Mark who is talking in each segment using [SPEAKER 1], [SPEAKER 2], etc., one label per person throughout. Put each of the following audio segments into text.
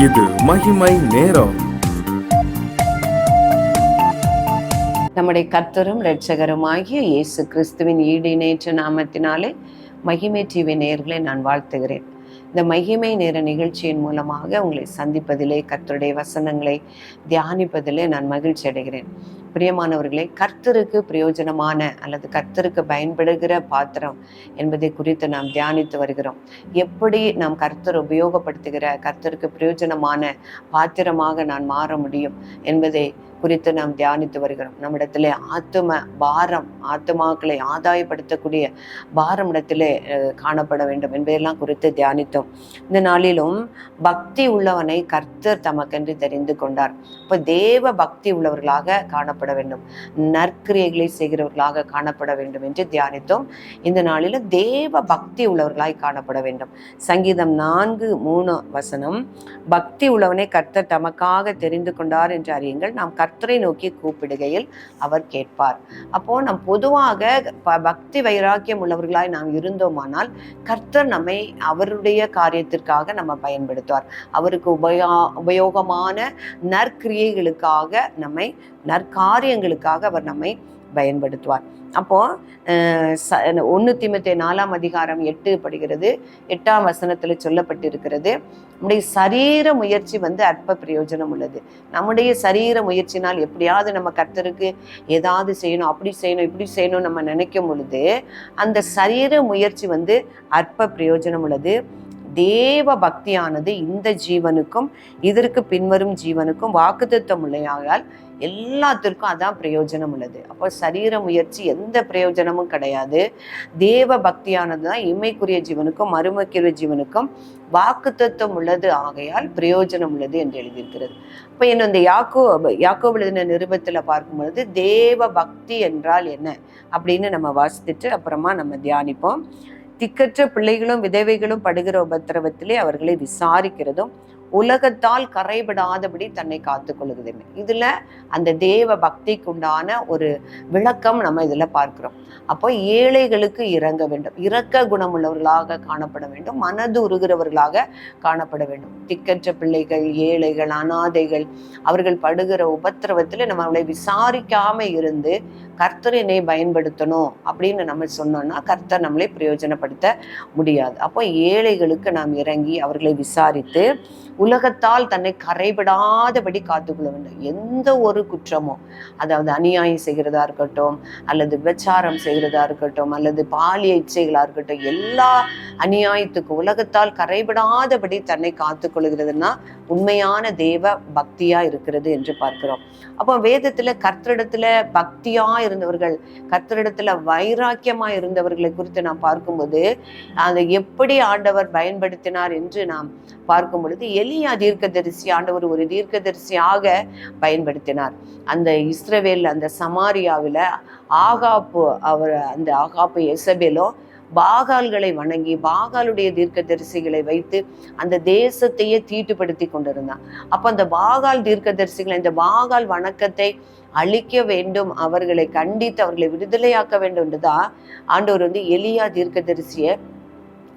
[SPEAKER 1] இது மகிமை நேரம்.
[SPEAKER 2] நம்முடைய கர்த்தரும் இரட்சகருமாகிய இயேசு கிறிஸ்துவின் ஈடு இணையற்ற நாமத்தினாலே மகிமை டிவி நேயர்களை நான் வாழ்த்துகிறேன். இந்த மகிமை நேர நிகழ்ச்சியின் மூலமாக உங்களை சந்திப்பதிலே, கர்த்தருடைய வசனங்களை தியானிப்பதிலே நான் மகிழ்ச்சி அடைகிறேன். பிரியமானவர்களே, கர்த்தருக்கு பிரயோஜனமான அல்லது கர்த்தருக்கு பயன்படுகிற பாத்திரம் என்பதை குறித்து நாம் தியானித்து வருகிறோம். எப்படி நாம் கர்த்தர் உபயோகப்படுத்துகிற கர்த்தருக்கு பிரயோஜனமான பாத்திரமாக நான் மாற முடியும் என்பதை குறித்து நாம் தியானித்து வருகிறோம். நம்மிடத்திலே ஆத்துமாக்களை ஆதாயப்படுத்தக்கூடிய பாரம் இடத்திலே காணப்பட வேண்டும் என்பதெல்லாம் குறித்து தியானித்தோம். இந்த நாளிலும் பக்தி உள்ளவனை கர்த்தர் தமக்கென்று தெரிந்து கொண்டார். இப்போ தேவ பக்தி உள்ளவர்களாக காணப்பட வேண்டும், நற்கிரியைகளை செய்கிறவர்களாக காணப்பட வேண்டும் என்று தியானித்தோம். இந்த நாளில தேவ பக்தி உள்ளவர்களாய் காணப்பட வேண்டும். சங்கீதம் 4:3 பக்தி உள்ளவனை கர்த்தர் தமக்காக தெரிந்து கொண்டார் என்று அறியுங்கள், நாம் கர்த்தரை நோக்கி கூப்பிடுகையில் அவர் கேட்பார். அப்போ நம் பொதுவாக பக்தி வைராக்கியம் உள்ளவர்களாய் நாம் இருந்தோமானால் கர்த்தர் நம்மை அவருடைய காரியத்திற்காக நம்ம பயன்படுத்துவார். அவருக்கு உபயோகமான நற்கிரியைகளுக்காக, நற்காரியங்களுக்காக அவர் நம்மை பயன்படுத்துவார். அப்போ 1 தீமோத்தேயு 4:8 படிக்கிறது. 8 சொல்லப்பட்டிருக்கிறது, நம்முடைய சரீர முயற்சி அற்ப பிரயோஜனம் உள்ளது. நம்முடைய சரீர முயற்சினால் எப்படியாவது நம்ம கர்த்தருக்கு ஏதாவது செய்யணும், அப்படி செய்யணும், இப்படி செய்யணும் நம்ம நினைக்கும் பொழுது அந்த சரீர முயற்சி அற்ப பிரயோஜனம் உள்ளது. தேவ பக்தியானது இந்த ஜீவனுக்கும் இதற்கு பின்வரும் ஜீவனுக்கும் வாக்குத்தத்தம் உள்ளதால் எல்லாத்திற்கும் அதான் பிரயோஜனம் உள்ளது. அப்போ சரீர முயற்சி எந்த பிரயோஜனமும் கிடையாது. தேவ பக்தியானது தான் இம்மைக்குரிய ஜீவனுக்கும் மறுமைக்குரிய ஜீவனுக்கும் வாக்குத்தத்தம் உள்ளது, ஆகையால் பிரயோஜனம் உள்ளது என்று எழுதியிருக்கிறது. இப்போ இந்த யாக்கோபு எழுதின நிருபத்துல பார்க்கும் பொழுது தேவ பக்தி என்றால் என்ன அப்படின்னு நம்ம வாசித்துட்டு அப்புறமா நம்ம தியானிப்போம். திக்கற்ற பிள்ளைகளும் விதவைகளும் படுகிற உபத்திரவத்திலே அவர்களை விசாரிக்கிறதும் உலகத்தால் கரைபடாதபடி தன்னை காத்துக் கொள்ளுகிறது. இதுல அந்த தேவ பக்திக்கு உண்டான ஒரு விளக்கம் நம்ம இதுல பார்க்கிறோம். அப்போ ஏழைகளுக்கு இறங்க வேண்டும், இரக்க குணமுள்ளவர்களாக காணப்பட வேண்டும், மனது உருகிறவர்களாக காணப்பட வேண்டும். திக்கற்ற பிள்ளைகள், ஏழைகள், அனாதைகள் அவர்கள் படுகிற உபத்திரவத்துல நம்ம அவளை விசாரிக்காம இருந்து கர்த்தர் என்னை பயன்படுத்தணும் அப்படின்னு நம்ம சொன்னோம்னா கர்த்தர் நம்மளை பிரயோஜனப்படுத்த முடியாது. அப்போ ஏழைகளுக்கு நாம் இறங்கி அவர்களை விசாரித்து உலகத்தால் தன்னை கரைபடாதபடி காத்துக்கொள்ள வேண்டும். எந்த ஒரு குற்றமோ, அதாவது அநியாயம் செய்கிறதா இருக்கட்டும், அல்லது விபச்சாரம் செய்கிறதா இருக்கட்டும், அல்லது பாலிய இச்சைகளா இருக்கட்டும், எல்லா அநியாயத்துக்கும் உலகத்தால் கரைபடாதபடி தன்னை காத்துக்கொள்கிறதுனா உண்மையான தேவ பக்தியா இருக்கிறது என்று பார்க்கிறோம். அப்போ வேதத்துல கர்த்தரிடத்துல பக்தியா இருந்தவர்கள், கர்த்தரிடத்துல வைராக்கியமா இருந்தவர்களை குறித்து நாம் பார்க்கும்போது அதை எப்படி ஆண்டவர் பயன்படுத்தினார் என்று நாம் பார்க்கும் பொழுது எலியா தீர்க்கதரிசி ஆண்டவர் ஒரு தீர்க்கதரிசியாக பயன்படுத்தினார். அந்த இஸ்ரவேல், அந்த சமாரியாவில ஆகாப்பு எசபேலோ பாகால்களை வணங்கி பாகாலுடைய தீர்க்கதரிசிகளை வைத்து அந்த தேசத்தையே தீட்டுப்படுத்தி கொண்டிருந்தான். அப்ப அந்த பாகால் தீர்க்கதரிசிகளை, இந்த பாகால் வணக்கத்தை அழிக்க வேண்டும், அவர்களை கண்டித்து அவர்களை விடுதலையாக்க வேண்டும் என்றுதான் ஆண்டவர் எலியா தீர்க்கதரிசியை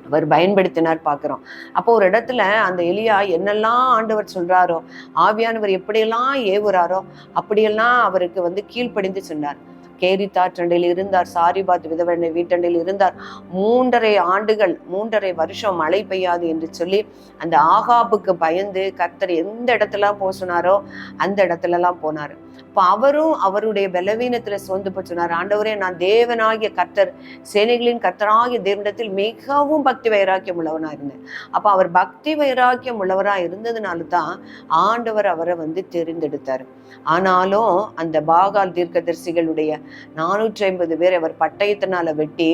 [SPEAKER 2] அவர் பயன்படுத்தினார் பார்க்கிறோம். அப்போ ஒரு இடத்துல அந்த எலியா என்னெல்லாம் ஆண்டவர் சொல்றாரோ, ஆவியானவர் எப்படியெல்லாம் ஏவுறாரோ அப்படியெல்லாம் அவருக்கு கீழ்ப்படிந்து சொன்னார். கேரித்தாற்றண்டையில் இருந்தார், சாரிபாத் விதவனை வீட்டண்டையில் இருந்தார். 3.5 வருஷம் மழை பெய்யாது என்று சொல்லி அந்த ஆகாபுக்கு பயந்து கர்த்தர் எந்த இடத்துல போக சொன்னாரோ அந்த இடத்துலலாம் போனாரு. இப்போ அவரும் அவருடைய பலவீனத்துல சோர்ந்து போய் சொன்னார், ஆண்டவரே, நான் தேவனாகிய கர்த்தர், சேனைகளின் கர்த்தராகிய தேவனிடத்தில் மிகவும் பக்தி வைராக்கியம் உள்ளவனா இருந்தேன். அப்ப அவர் பக்தி வைராக்கியம் உள்ளவரா இருந்ததுனால தான் ஆண்டவர் அவரை தெரிந்தெடுத்தாரு. ஆனாலும் அந்த பாகால் தீர்க்கதரிசிகளுடைய 450 பேர் அவர் பட்டயத்தினால வெட்டி,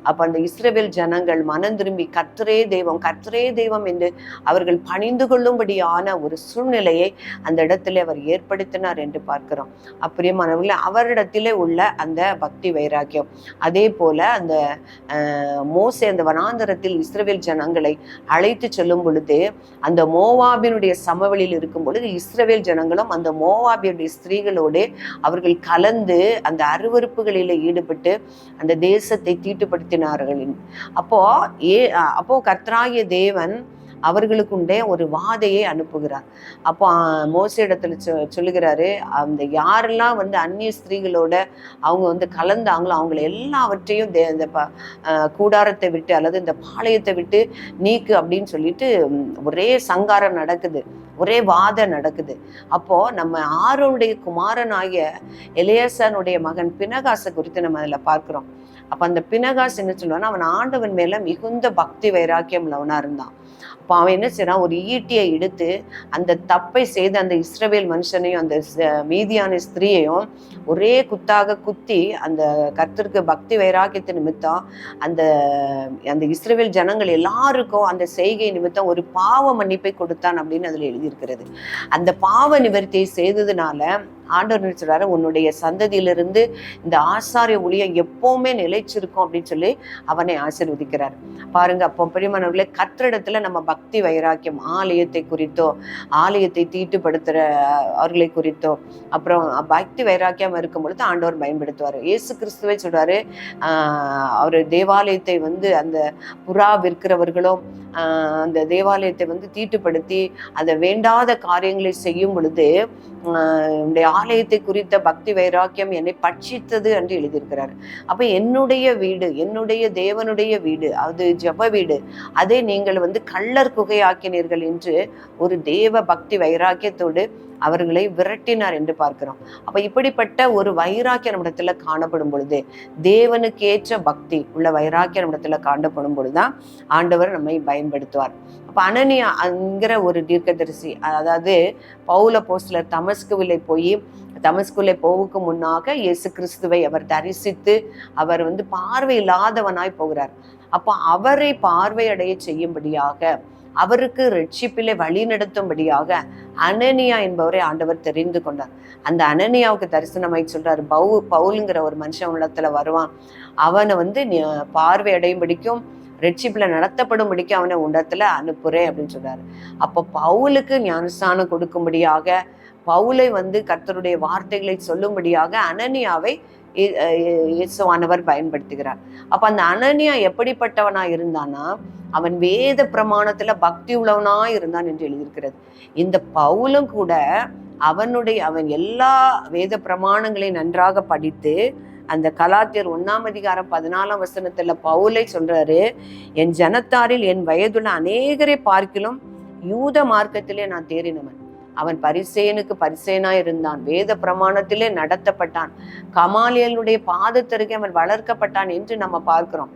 [SPEAKER 2] அப்ப அந்த இஸ்ரவேல் ஜனங்கள் மனம் திரும்பி கர்த்தரே தெய்வம், கர்த்தரே தெய்வம் என்று அவர்கள் பணிந்து கொள்ளும்படியான ஒரு சூழ்நிலையை அந்த இடத்துல அவர் ஏற்படுத்தினார் என்று பார்க்கிறோம். அப்படியே அவரிடத்திலே உள்ள அந்த பக்தி வைராக்கியம். அதே போல அந்த மோசே அந்த வனாந்தரத்தில் இஸ்ரவேல் ஜனங்களை அழைத்து செல்லும் பொழுது அந்த மோவாபினுடைய சமவெளியில் இருக்கும் பொழுது இஸ்ரவேல் ஜனங்களும் அந்த மோவாபியுடைய ஸ்திரீகளோடு அவர்கள் கலந்து அந்த அருவருப்புகளில் ஈடுபட்டு அந்த தேசத்தை தீட்டுப்படுத்தினார்கள். அப்போ கர்த்தராகிய தேவன் அவர்களுக்குண்டே ஒரு வாதையை அனுப்புகிறார். அப்போ மோசேயிடத்துல சொல்லுகிறாரு, அந்த யாரெல்லாம் வந்து அந்நிய ஸ்திரீகளோட அவங்க வந்து கலந்தாங்களோ அவங்களை எல்லாவற்றையும் இந்த கூடாரத்தை விட்டு அல்லது இந்த பாளையத்தை விட்டு நீக்கு அப்படின்னு சொல்லிட்டு ஒரே சங்காரம் நடக்குது, ஒரே வாதம் நடக்குது. அப்போ நம்ம ஆரோனுடைய குமாரனாகிய எலியாசாருடைய மகன் பினகாசை குறித்து நம்ம அதில் பார்க்கிறோம். அப்ப அந்த பினகாஸ் என்ன சொல்லுவான்னா, அவன் ஆண்டவன் மேல மிகுந்த பக்தி வைராக்கியம் உள்ளவனா இருந்தான். அப்போ அவன் என்ன செய்யறான், ஒரு ஈட்டியை எடுத்து அந்த தப்பை செய்த அந்த இஸ்ரவேல் மனுஷனையும் அந்த மீதியான ஸ்திரீயையும் ஒரே குத்தாக குத்தி அந்த கர்த்தருக்கு பக்தி வைராக்கியத்து நிமித்தம் அந்த அந்த இஸ்ரவேல் ஜனங்கள் எல்லாருக்கும் அந்த செய்கை நிமித்தம் ஒரு பாவ மன்னிப்பை கொடுத்தான் அப்படின்னு அதுல எழுதியிருக்கிறது. அந்த பாவ நிவர்த்தியை செய்ததுனால ஆண்டவர் சொல்றாரு, உன்னுடைய சந்ததியிலிருந்து இந்த ஆசாரிய ஊழியம் எப்பவுமே நிலைச்சிருக்கும் அப்படின்னு சொல்லி அவனை ஆசீர்வதிக்கிறார். பாருங்க, அப்போ பிரியமானவர்களே, கர்த்தரிடத்துல நம்ம பக்தி வைராக்கியம், ஆலயத்தை குறித்தோ ஆலயத்தை தீட்டுப்படுத்துற அவர்களை குறித்தோ அப்புறம் பக்தி வைராக்கியம் இருக்கும் பொழுது ஆண்டவர் பயன்படுத்துவார். இயேசு கிறிஸ்துவே சொல்றாரு, அவர் தேவாலயத்தை வந்து அந்த புறா விற்கிறவர்களும் அந்த தேவாலயத்தை வந்து தீட்டுப்படுத்தி அதை வேண்டாத காரியங்களை செய்யும் பொழுது ஆலயத்தை குறித்த பக்தி வைராக்கியம் என்னை பட்சித்தது என்று எழுதியிருக்கிறார். அப்ப என்னுடைய வீடு, என்னுடைய தேவனுடைய வீடு, அது ஜெப வீடு, அதை நீங்கள் வந்து கள்ளர் குகையாக்கினீர்கள் என்று ஒரு தேவ பக்தி வைராக்கியத்தோடு அவர்களை விரட்டினார் என்று பார்க்கிறோம். அப்ப இப்படிப்பட்ட ஒரு வைராக்கிய நம்மிடத்துல காணப்படும் பொழுது, தேவனுக்கு ஏற்ற பக்தி உள்ள வைராக்கிய நம்மிடத்துல காணப்படும் பொழுதுதான் ஆண்டவர் நம்மை பயன்படுத்துவார். அப்ப அனனியா என்கிற ஒரு தீர்க்கதரிசி, அதாவது பவுல் அப்போஸ்தலர் தமஸ்குவிலே போவுக்கு முன்னாக இயேசு கிறிஸ்துவை அவர் தரிசித்து அவர் வந்து பார்வை இல்லாதவனாய் போகிறார். அப்போ அவரை பார்வையடைய செய்யும்படியாக, அவருக்கு ரட்சிப்பிலே வழி நடத்தும்படியாக அனனியா என்பவரை ஆண்டவர் தெரிந்து கொண்டார். அந்த அனனியாவுக்கு தரிசனமாய் சொல்றாரு, பவுலுங்கிற ஒரு மனுஷன் உள்ளத்துல வருவான், அவனை வந்து பார்வை அடையும்படிக்கும் ரட்சிப்புல நடத்தப்படும்படிக்கும் அவனை உண்டத்துல அனுப்புறேன் அப்படின்னு சொல்றாரு. அப்போ பவுலுக்கு ஞானஸ்தானம் கொடுக்கும்படியாக, பவுலை வந்து கர்த்தருடைய வார்த்தைகளை சொல்லும்படியாக அனனியாவை இயேசுவானவர் பயன்படுத்துகிறார். அப்ப அந்த அனனியா எப்படிப்பட்டவனா இருந்தானா, அவன் வேத பிரமாணத்துல பக்தி உள்ளவனா இருந்தான் என்று எழுதியிருக்கிறது. இந்த பவுலும் கூட அவன் எல்லா வேத பிரமாணங்களையும் நன்றாக படித்து, அந்த கலாத்தியர் 1:14 பவுலை சொல்றாரு, என் ஜனத்தாரில் என் வயதுள்ள அநேகரை பார்க்கிலும் யூத மார்க்கத்திலே நான் தேறினவன். அவன் பரிசேயனுக்கு பரிசேயனா இருந்தான், வேத பிரமாணத்திலே நடத்தப்பட்டான், கமாலியலுடைய பாதத்தருகே அவன் வளர்க்கப்பட்டான் என்று நம்ம பார்க்கிறோம்.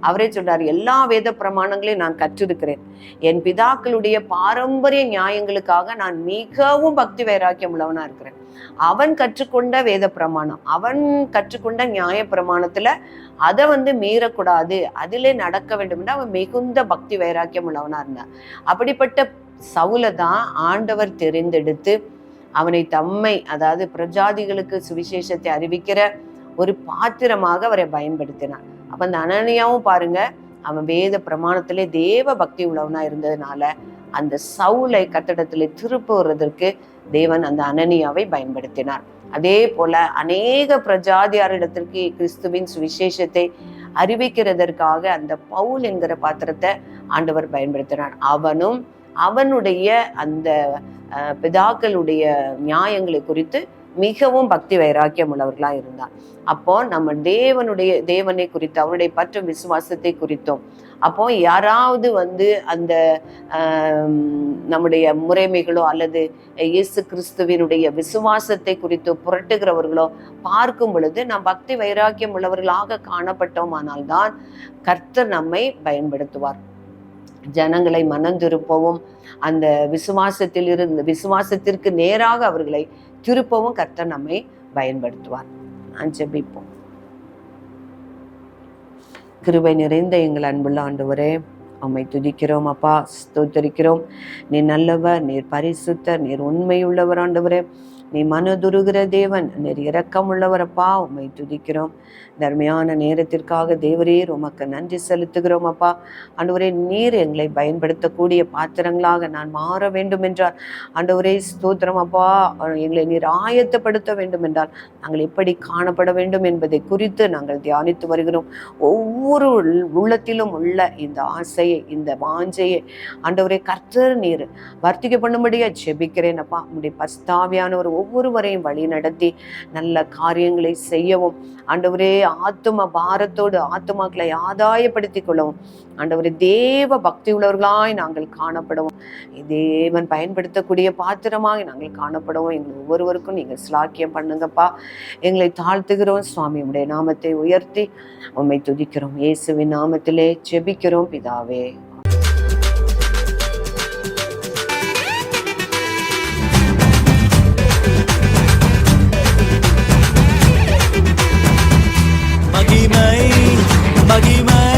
[SPEAKER 2] அவரே சொல்றாரு, எல்லா வேத பிரமாணங்களையும் நான் கற்றிருக்கிறேன், என் பிதாக்களுடைய பாரம்பரிய நியாயங்களுக்காக நான் மிகவும் பக்தி வைராக்கியம் உள்ளவனா இருக்கிறேன். அவன் கற்றுக்கொண்ட வேத பிரமாணம், அவன் கற்றுக்கொண்ட நியாய பிரமாணத்துல அதை வந்து மீறக்கூடாது, அதிலே நடக்க வேண்டும் என்று அவன் மிகுந்த பக்தி வைராக்கியம் உள்ளவனா இருந்தான். அப்படிப்பட்ட சவுலை தான் ஆண்டவர் தெரிந்தெடுத்து அவனை தம்மை, அதாவது பிரஜாதிகளுக்கு சுவிசேஷத்தை அறிவிக்கிற ஒரு பாத்திரமாக அவரை பயன்படுத்தினான். அப்ப அந்த அனனியாவும் பாருங்க, அவன் வேத பிரமாணத்திலே தேவ பக்தி உள்ளவனா இருந்ததுனால அந்த சவுலை கட்டடத்திலே திருப்புவதற்கு தேவன் அந்த அனனியாவை பயன்படுத்தினார். அதே போல அநேக பிரஜாதியாரிடத்திற்கு கிறிஸ்துவின் சுவிசேஷத்தை அறிவிக்கிறதற்காக அந்த பவுல் என்கிற பாத்திரத்தை ஆண்டவர் பயன்படுத்தினார். அவனும் அவனுடைய அந்த பிதாக்களுடைய நியாயங்களை குறித்து மிகவும் பக்தி வைராக்கியம் உள்ளவர்களா இருந்தான். அப்போ நம்ம தேவனை குறித்து, அவருடைய பற்ற விசுவாசத்தை குறித்தோம். அப்போ யாராவது வந்து அந்த நம்முடைய முறைமைகளோ அல்லது இயேசு கிறிஸ்துவினுடைய விசுவாசத்தை குறித்து புரட்டுகிறவர்களோ பார்க்கும் பொழுது நாம் பக்தி வைராக்கியம் உள்ளவர்களாக காணப்பட்டோமானால்தான் கர்த்தர் நம்மை பயன்படுத்துவார். ஜனங்களை மனம் திருப்பவும், அந்த விசுவாசத்திற்கு நேராக அவர்களை திருப்பவும் கர்த்தர் நம்மை பயன்படுத்துவார். ஜெபிப்போம். கிருபை நிறைந்த எங்கள் அன்புள்ள ஆண்டவரே, உம்மை துதிக்கிறோம் அப்பா, ஸ்தோத்தரிக்கிறோம். நீர் நல்லவர், நீர் பரிசுத்தர், நீர் உண்மையுள்ளவர் ஆண்டவரே. நீ மனதுருகிற தேவன், நீர் இரக்கம் உள்ளவரப்பா. உம்மை துதிக்கிறோம். தர்மையான நேரத்திற்காக தேவரீர் உமக்கு நன்றி செலுத்துகிறோம் அப்பா. ஆண்டவரே, நீர் எங்களை பயன்படுத்தக்கூடிய பாத்திரங்களாக நான் மாற வேண்டும் என்றால், ஆண்டவரே ஸ்தோத்திரம் அப்பா, எங்களை நீர் ஆயத்தப்படுத்த வேண்டும் என்றால் நாங்கள் எப்படி காணப்பட வேண்டும் என்பதை குறித்து நாங்கள் தியானித்து வருகிறோம். ஒவ்வொரு உள்ளத்திலும் உள்ள இந்த ஆசையை, இந்த வாஞ்சையை ஆண்டவரே கர்த்தர் நீர் வர்த்திக்க பண்ணும்படியா ஜெபிக்கிறேன் அப்பா. உம்முடைய பரிசுத்தாவியானவர் ஒவ்வொருவரையும் வழி நடத்தி நல்ல காரியங்களை செய்யவும், ஆண்டவரே ஆத்தும பாரத்தோடு ஆத்துமாக்களை ஆதாயப்படுத்திக் கொள்ளவும், ஆண்டவரே தேவ பக்தி உள்ளவர்களாய் நாங்கள் காணப்படவும், தேவன் பயன்படுத்தக்கூடிய பாத்திரமாக நாங்கள் காணப்படவும் எங்கள் ஒவ்வொருவருக்கும் நீங்கள் ஸ்லாக்கியம் பண்ணுங்கப்பா. எங்களை தாழ்த்துகிறோம் சுவாமி. உம்முடைய நாமத்தை உயர்த்தி உம்மை துதிக்கிறோம். இயேசுவின் நாமத்திலே ஜெபிக்கிறோம் பிதாவே.
[SPEAKER 3] மகிமை மகிமை